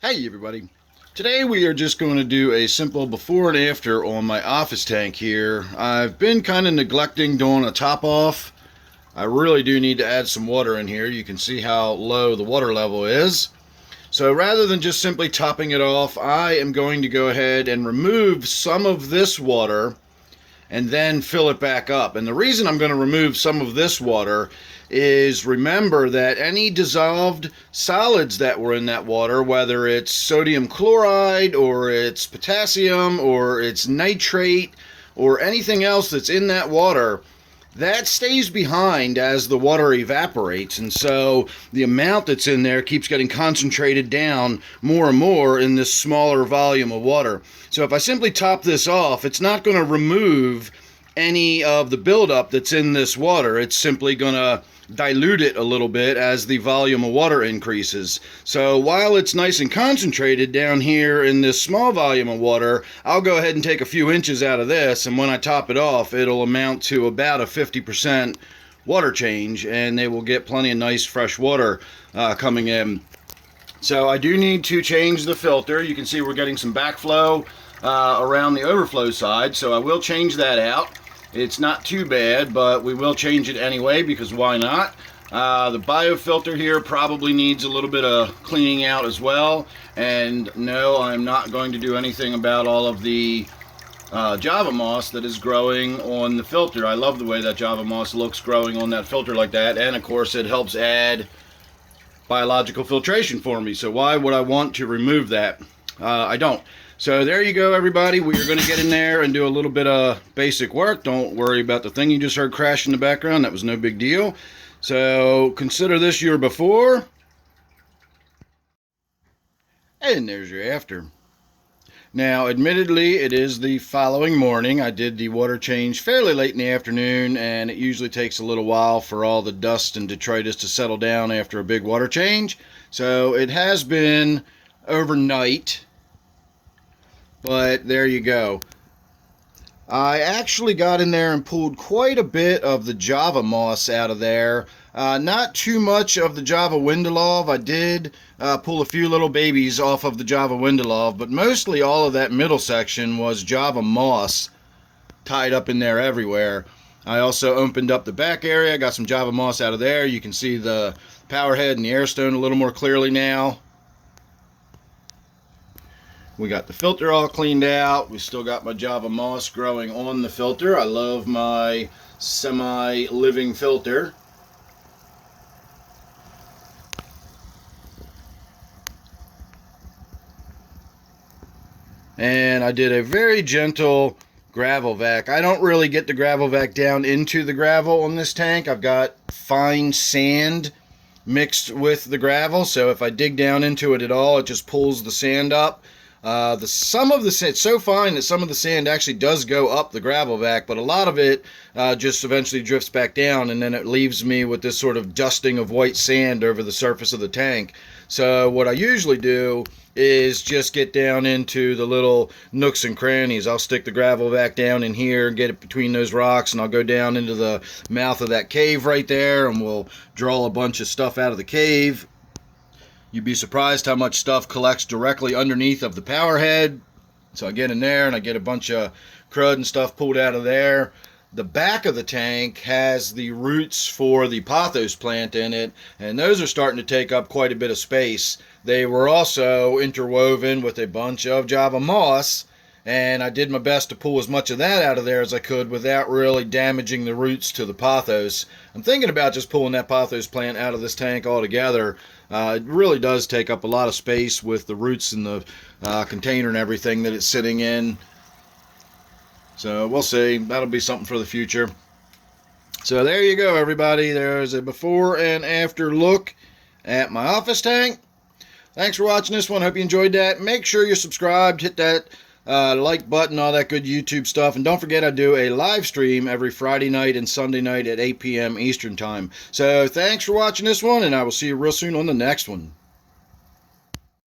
Hey everybody. Today we are just going to do a simple before and after on my office tank here. I've been kind of neglecting doing a top off. I really do need to add some water in here. You can see how low the water level is. So rather than just simply topping it off, I am going to go ahead and remove some of this water and then fill it back up. And the reason I'm going to remove some of this water is, remember that any dissolved solids that were in that water, whether it's sodium chloride or it's potassium or it's nitrate or anything else that's in that water, that stays behind as the water evaporates, and so the amount that's in there keeps getting concentrated down more and more in this smaller volume of water. So if I simply top this off, it's not going to remove any of the buildup that's in this water. It's simply going to dilute it a little bit as the volume of water increases. So while it's nice and concentrated down here in this small volume of water, I'll go ahead and take a few inches out of this, and when I top it off, it'll amount to about a 50% water change, and they will get plenty of nice fresh water coming in. So I do need to change the filter. You can see we're getting some backflow around the overflow side, so I will change that out. It's not too bad, but we will change it anyway, because why not? The biofilter here probably needs a little bit of cleaning out as well. And no, I'm not going to do anything about all of the Java moss that is growing on the filter. I love the way that Java moss looks growing on that filter like that. And of course it helps add biological filtration for me. So why would I want to remove that? I don't. So there you go, everybody. We are going to get in there and do a little bit of basic work. Don't worry about the thing you just heard crash in the background. That was no big deal. So consider this your before. And there's your after. Now, admittedly, it is the following morning. I did the water change fairly late in the afternoon, and it usually takes a little while for all the dust and detritus to settle down after a big water change. So it has been overnight. But there you go. I actually got in there and pulled quite a bit of the Java moss out of there. Not too much of the Java Windelov. I did pull a few little babies off of the Java Windelov, but mostly all of that middle section was Java moss tied up in there everywhere. I also opened up the back area, got some Java moss out of there. You can see the power head and the air stone a little more clearly now. We got the filter all cleaned out. We still got my Java moss growing on the filter. I love my semi-living filter. And I did a very gentle gravel vac. I don't really get the gravel vac down into the gravel on this tank. I've got fine sand mixed with the gravel, so if I dig down into it at all, it just pulls the sand up. Some of the sand, it's so fine that some of the sand actually does go up the gravel vac, but a lot of it just eventually drifts back down, and then it leaves me with this sort of dusting of white sand over the surface of the tank. So what I usually do is just get down into the little nooks and crannies. I'll stick the gravel vac down in here and get it between those rocks, and I'll go down into the mouth of that cave right there, and we'll draw a bunch of stuff out of the cave. You'd be surprised how much stuff collects directly underneath of the power head. So I get in there and I get a bunch of crud and stuff pulled out of there. The back of the tank has the roots for the pothos plant in it, and those are starting to take up quite a bit of space. They were also interwoven with a bunch of Java moss, and I did my best to pull as much of that out of there as I could without really damaging the roots to the pothos. I'm thinking about just pulling that pothos plant out of this tank altogether. It really does take up a lot of space with the roots in the container and everything that it's sitting in. So we'll see. That'll be something for the future. So there you go, everybody. There's a before and after look at my office tank. Thanks for watching this one. Hope you enjoyed that. Make sure you're subscribed. Hit that like button, all that good YouTube stuff. And don't forget, I do a live stream every Friday night and Sunday night at 8 p.m. Eastern Time. So thanks for watching this one, and I will see you real soon on the next one.